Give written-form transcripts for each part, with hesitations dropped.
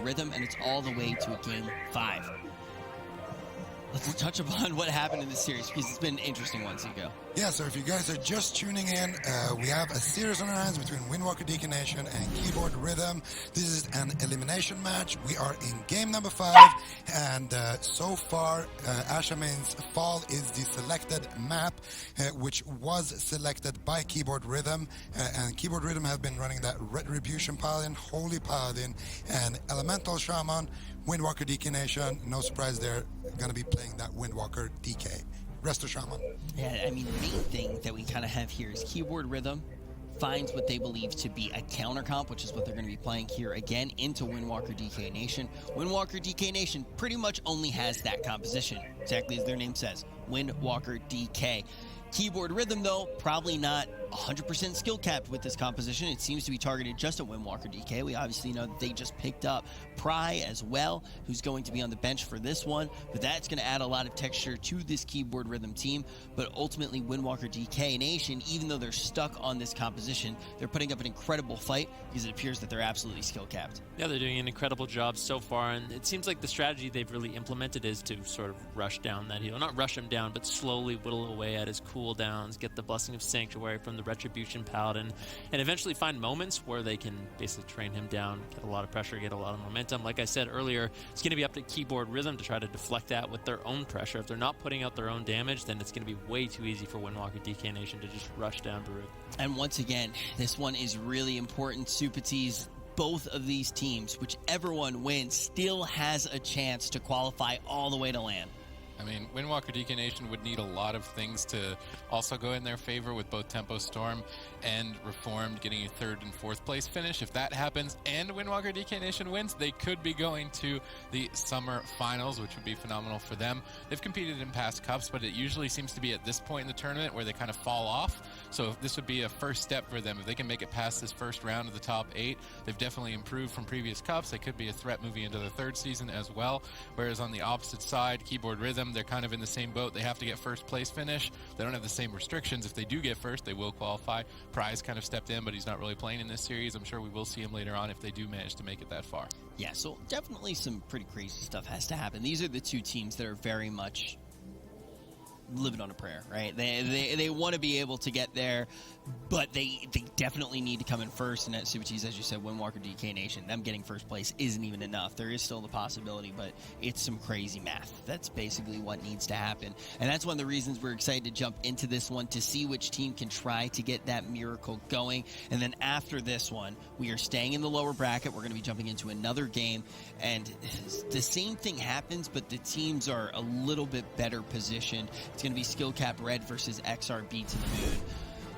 Rhythm, and it's all the way to a Game 5. Let's touch upon what happened in this series, because it's been an interesting one, Zico. Yeah, so if you guys are just tuning in, we have a series on our hands between Windwalker DK Nation and Keyboard Rhythm. This is an elimination match. We are in game number 5, and so far, Ashamain's Fall is the selected map, which was selected by Keyboard Rhythm, and Keyboard Rhythm have been running that Retribution Paladin, Holy Paladin, and Elemental Shaman. Windwalker DK Nation, no surprise, they're going to be playing that Windwalker DK. Resto Shaman. Yeah, I mean, the main thing that we kind of have here is Keyboard Rhythm finds what they believe to be a counter comp, which is what they're going to be playing here again into Windwalker DK Nation. Windwalker DK Nation pretty much only has that composition, exactly as their name says, Windwalker DK. Keyboard Rhythm, though, probably not 100% skill capped with this composition. It seems to be targeted just at Windwalker DK. We obviously know that they just picked up Pry as well, who's going to be on the bench for this one, but that's going to add a lot of texture to this Keyboard Rhythm team. But ultimately, Windwalker DK Nation, even though they're stuck on this composition, they're putting up an incredible fight because it appears that they're absolutely skill capped. Yeah, they're doing an incredible job so far, and it seems like the strategy they've really implemented is to sort of rush down that hero. Not rush him down, but slowly whittle away at his cooldowns, get the Blessing of Sanctuary from the Retribution Paladin, and eventually find moments where they can basically train him down, get a lot of pressure, get a lot of momentum. Like I said earlier, it's going to be up to Keyboard Rhythm to try to deflect that with their own pressure. If they're not putting out their own damage, then it's going to be way too easy for Windwalker DK Nation to just rush down Baruch. And once again, this one is really important. Supatis, both of these teams, whichever one wins, still has a chance to qualify all the way to LAN. I mean, Windwalker DK Nation would need a lot of things to also go in their favor, with both Tempo Storm and Reformed getting a 3rd and 4th place finish. If that happens and Windwalker DK Nation wins, they could be going to the summer finals, which would be phenomenal for them. They've competed in past cups, but it usually seems to be at this point in the tournament where they kind of fall off. So this would be a first step for them. If they can make it past this first round of the top 8, they've definitely improved from previous cups. They could be a threat moving into the 3rd season as well. Whereas on the opposite side, Keyboard Rhythm, they're kind of in the same boat. They have to get first place finish. They don't have the same restrictions. If they do get first, they will qualify. Prize kind of stepped in, but he's not really playing in this series. I'm sure we will see him later on if they do manage to make it that far. Yeah, so definitely some pretty crazy stuff has to happen. These are the two teams that are very much living on a prayer, right? They want to be able to get there, but they definitely need to come in first. And at Supatis, as you said, Windwalker DK Nation, them getting first place isn't even enough. There is still the possibility, but it's some crazy math. That's basically what needs to happen. And that's one of the reasons we're excited to jump into this one, to see which team can try to get that miracle going. And then after this one, we are staying in the lower bracket. We're going to be jumping into another game, and the same thing happens, but the teams are a little bit better positioned. It's going to be Skill Cap Red versus XRB to the Moon.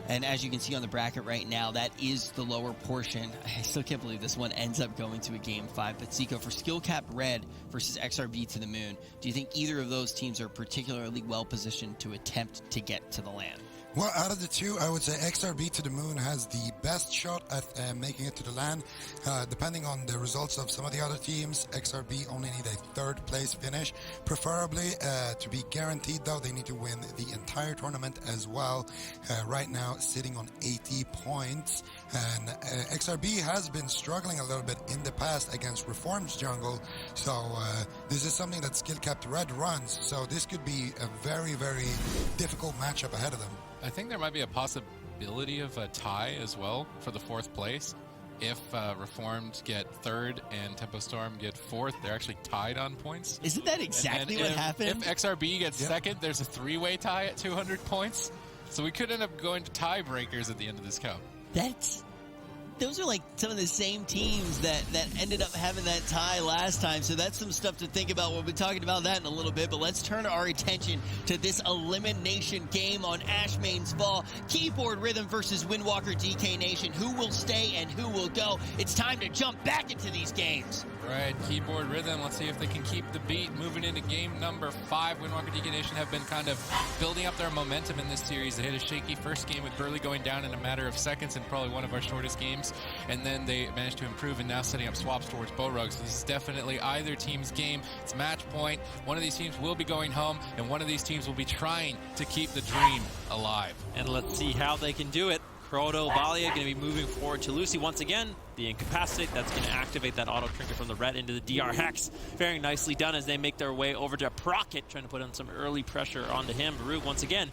And as you can see on the bracket right now, that is the lower portion. I still can't believe this one ends up going to a Game 5. But Zico, for Skill Cap Red versus XRB to the Moon, do you think either of those teams are particularly well positioned to attempt to get to the LAN? Well, out of the two, I would say XRB to the Moon has the best shot at making it to the LAN. Depending on the results of some of the other teams, XRB only need a 3rd place finish. Preferably, to be guaranteed though, they need to win the entire tournament as well. Right now, sitting on 80 points. And XRB has been struggling a little bit in the past against Reformed's jungle. So this is something that Skill Capped Red runs. So this could be a very, very difficult matchup ahead of them. I think there might be a possibility of a tie as well for the 4th place. If Reformed get 3rd and Tempo Storm get 4th, they're actually tied on points. Isn't that exactly what happened? If XRB gets 2nd, there's a 3-way tie at 200 points. So we could end up going to tiebreakers at the end of this cup. Those are like some of the same teams that ended up having that tie last time. So that's some stuff to think about. We'll be talking about that in a little bit. But let's turn our attention to this elimination game on Ashmain's Fall. Keyboard Rhythm versus Windwalker DK Nation. Who will stay and who will go? It's time to jump back into these games. Right, Keyboard Rhythm. Let's see if they can keep the beat. Moving into game number 5, Windwalker DK Nation have been kind of building up their momentum in this series. They hit a shaky first game with Burley going down in a matter of seconds, and probably one of our shortest games. And then they managed to improve and now setting up swaps towards Borug. So this is definitely either team's game. It's match point. One of these teams will be going home, and one of these teams will be trying to keep the dream alive. And let's see how they can do it. Croto, Valia going to be moving forward to Lucy once again. The Incapacitate, that's going to activate that auto trinket from the red into the DR Hex. Very nicely done as they make their way over to Procket, trying to put on some early pressure onto him. Barug once again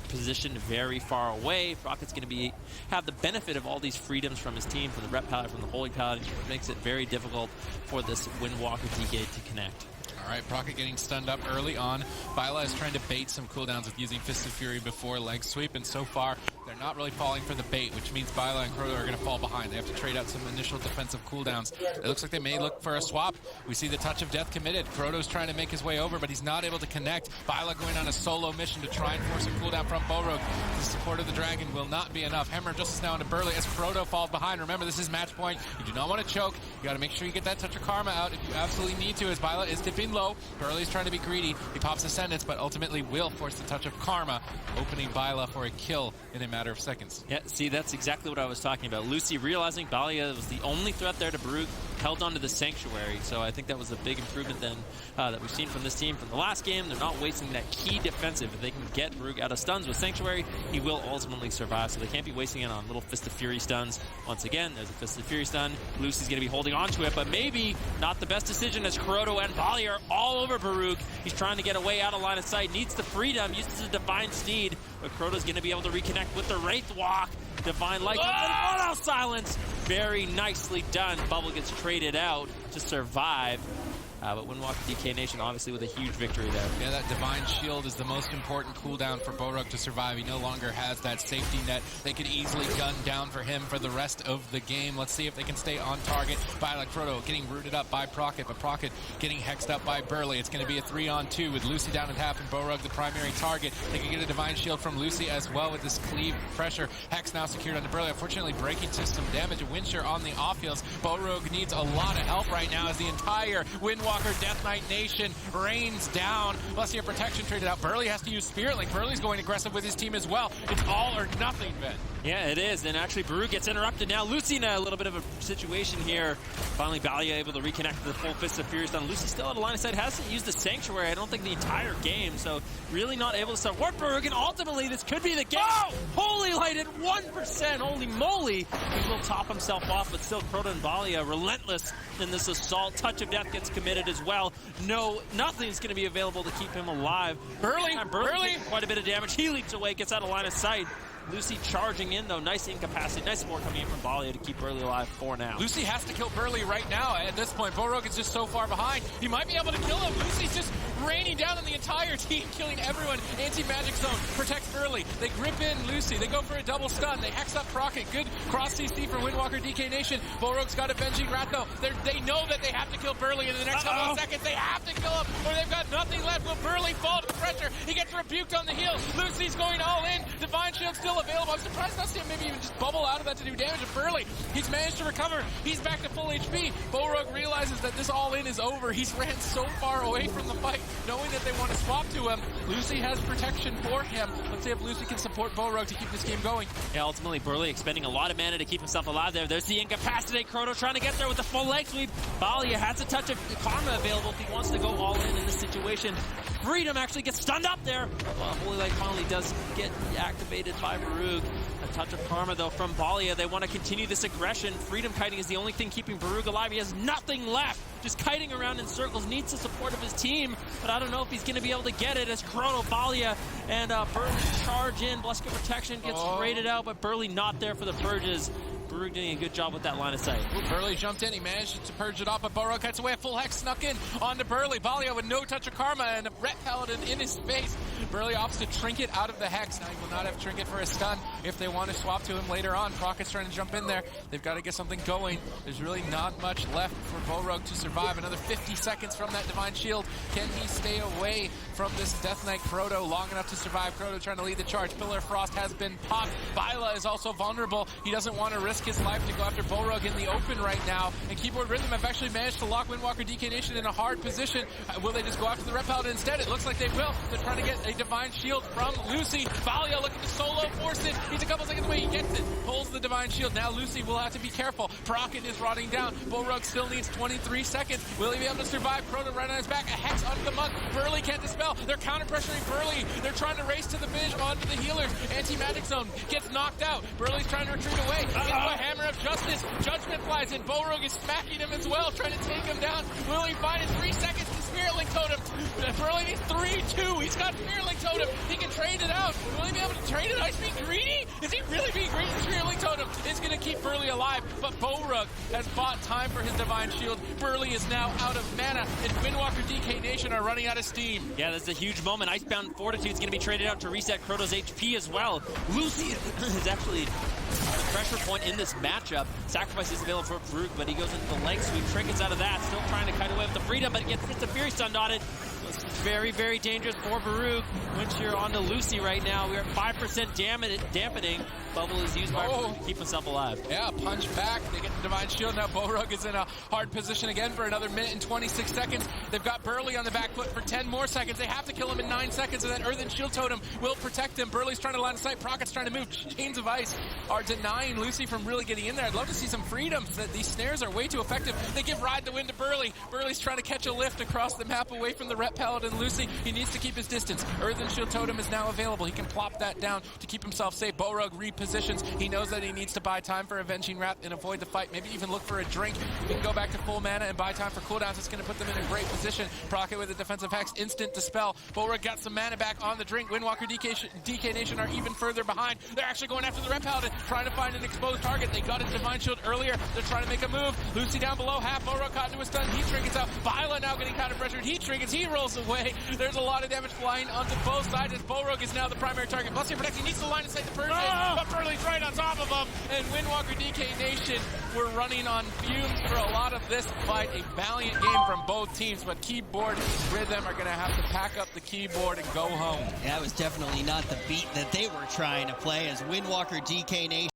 positioned very far away. Procket's going to have the benefit of all these freedoms from his team, from the Rep Paladin, from the Holy Paladin, which makes it very difficult for this Windwalker DK to connect. All right, Procket getting stunned up early on. Viola is trying to bait some cooldowns with using Fist of Fury before leg sweep, and so far they're not really falling for the bait, which means Viola and Croto are going to fall behind. They have to trade out some initial defensive cooldowns. It looks like they may look for a swap. We see the Touch of Death committed. Croto's trying to make his way over, but he's not able to connect. Viola going on a solo mission to try and force a cooldown from Borog. The support of the Dragon will not be enough. Hammer Justice now into Burley as Croto falls behind. Remember, this is match point. You do not want to choke. You got to make sure you get that Touch of Karma out if you absolutely need to, as Viola is dipping low. Burley's trying to be greedy. He pops Ascendance, but ultimately will force the Touch of Karma, opening Viola for a kill in a matter of seconds. Yeah, see, that's exactly what I was talking about. Lucy realizing Valia was the only threat there to Barug, held onto the Sanctuary, so I think that was a big improvement then that we've seen from this team from the last game. They're not wasting that key defensive. If they can get Barug out of stuns with Sanctuary, he will ultimately survive, so they can't be wasting it on little Fist of Fury stuns. Once again, there's a Fist of Fury stun. Lucy's going to be holding on to it, but maybe not the best decision as Croto and Valia are all over Barug. He's trying to get away out of line of sight, needs the freedom, uses the Divine Steed, but Croto's going to be able to reconnect with the Wraith Walk. Divine Light, oh, silence. Very nicely done. Bubble gets traded out to survive. But Windwalker DK Nation obviously with a huge victory there. Yeah, that Divine Shield is the most important cooldown for Borog to survive. He no longer has that safety net. They could easily gun down for him for the rest of the game. Let's see if they can stay on target. Violet Croto getting rooted up by Procket, but Procket getting hexed up by Burley. It's going to be a 3-on-2 with Lucy down at half and Borog the primary target. They can get a Divine Shield from Lucy as well with this cleave pressure. Hex now secured onto Burley. Unfortunately, breaking to some damage. Windshare on the offfields. Borog needs a lot of help right now as the entire Windwalker Death Knight Nation rains down. Plus, your protection traded out. Burley has to use Spirit Link. Burley's going aggressive with his team as well. It's all or nothing, Ben. Yeah, it is. And actually, Barug gets interrupted now. Lucy in a little bit of a situation here. Finally, Valia able to reconnect to the full Fist of Fury stun. Lucy still out of line of sight. Hasn't used the Sanctuary, I don't think, the entire game. So, really not able to support Barug. And ultimately, this could be the game. Oh! Holy Light at 1%. Holy moly. He will top himself off, but still, Croto and Valia relentless in this assault. Touch of Death gets committed as well. No, nothing's going to be available to keep him alive. Burley quite a bit of damage. He leaps away, gets out of line of sight. Lucy charging in, though. Nice incapacity. Nice support coming in from Valia to keep Burley alive for now. Lucy has to kill Burley right now. At this point, Borog is just so far behind. He might be able to kill him. Lucy's just raining down on the entire team, killing everyone. Anti-magic zone protects Burley. They grip in Lucy. They go for a double stun. They hex up Procket. Good cross CC for Windwalker DK Nation. Borog's got avenging Rat, though. They know that they have to kill Burley in the next couple of seconds. They have to kill him, or they've got nothing left. Will Burley fall to the pressure? He gets rebuked on the heel. Lucy's going all in. Divine Shield still available. I'm surprised not seeing maybe even just bubble out of that to do damage to Burley. He's managed to recover. He's back to full HP. Borog realizes that this all-in is over. He's ran so far away from the fight, knowing that they want to swap to him. Lucy has protection for him. Let's see if Lucy can support Borog to keep this game going. Yeah, ultimately, Burley expending a lot of mana to keep himself alive there. There's the Incapacitate. Croto trying to get there with the full leg sweep. Valia has a touch of Karma available if he wants to go all in this situation. Freedom actually gets stunned up there. Holy Light finally does get activated by Barug. A touch of Karma, though, from Valia. They want to continue this aggression. Freedom kiting is the only thing keeping Barug alive. He has nothing left. Just kiting around in circles. Needs the support of his team, but I don't know if he's going to be able to get it as Croto, Valia, and Burley charge in. Blessed Protection gets traded out, but Burley not there for the purges. Barug doing a good job with that line of sight. Burley jumped in. He managed to purge it off, but Borog cuts away. A full hex snuck in onto Burley. Valia with no touch of Karma and a Ret Paladin in his face. Burley opts to Trinket out of the hex. Now he will not have Trinket for a stun if they want to swap to him later on. Procket's trying to jump in there. They've got to get something going. There's really not much left for Borog to survive. Another 50 seconds from that Divine Shield. Can he stay away from this Death Knight Croto long enough to survive? Croto trying to lead the charge. Pillar of Frost has been popped. Viola is also vulnerable. He doesn't want to risk risk his life to go after Bullrug in the open right now. And Keyboard Rhythm have actually managed to lock Windwalker DK Nation in a hard position. Will they just go after the Red Paladin instead? It looks like they will. They're trying to get a Divine Shield from Lucy. Valia looking to solo force it. He's a couple seconds away. He gets it. Pulls the Divine Shield. Now Lucy will have to be careful. Procket is rotting down. Bullrug still needs 23 seconds. Will he be able to survive? Proto right on his back. A Hex under the monk. Burley can't dispel. They're counter-pressuring Burley. They're trying to race to the finish onto the healers. Anti-magic zone gets knocked out. Burley's trying to retreat away. Into a Hammer of Justice. Judgment flies in. Bullrug is smacking him as well, trying to take him down. Will he find it? 3 seconds to Spirit Link Totem. Burley needs 3-2. He's got Spirit Link Totem. He can trade it out. Will he be able to trade it? Ice being greedy? Is he really being greedy? Spirit Link Totem is going to keep Burley alive, but Bullrug has bought time for his Divine Shield. Burley is now out of mana, and Windwalker DK Nation are running out of steam. Yeah, that's a huge moment. Icebound Fortitude is going to be traded out to reset Croto's HP as well. Lucy is actually the pressure point in this matchup. Sacrifice is available for Farouk, but he goes into the leg sweep. Trinkets out of that. Still trying to kite away with the freedom, but gets Fist of Fury stunned on it. It's very, very dangerous for Farouk. Wind Shear onto Lucy right now. We're at 5% dampening. Bubble is used by Farouk to keep himself alive. Yeah, punch back. They get the Divine Shield. Now Bullrug is in a hard position again for another minute and 26 seconds. They've got Burley on the back foot for 10 more seconds. They have to kill him in 9 seconds, and that Earthen Shield Totem will protect him. Burley's trying to line of sight. Procket's trying to move. Chains of Ice are denying Lucy from really getting in there. I'd love to see some freedoms. These snares are way too effective. They give Ride the Wind to Burley. Burley's trying to catch a lift across the map away from the Ret Paladin Lucy. He needs to keep his distance. Earthen Shield Totem is now available. He can plop that down to keep himself safe. Bullrug repositions. He knows that he needs to buy time for Avenging Wrath and avoid the fight. Maybe even look for a drink. He can go back to full mana and buy time for cooldowns. It's going to put them in a great position. Procket with a defensive hex. Instant dispel. Bullrug got some mana back on the drink. Windwalker DK Nation are even further behind. They're actually going after the Red Paladin, trying to find an exposed target. They got a Divine Shield earlier. They're trying to make a move. Lucy down below. Half Bullrug caught into a stun. Heat trinkets out. Viola now getting counter pressured. Heat trinkets. He rolls away. There's a lot of damage flying onto both sides as Bullrug is now the primary target. Plus, protect. He needs to line inside the Purge, but Burley's right on top of him. And Windwalker DK Nation were running on fumes for a lot of this fight. A valiant game from both teams, but Keyboard Rhythm are going to have to pack up the keyboard and go home. That was definitely not the beat that they were trying to play as Windwalker DK Nation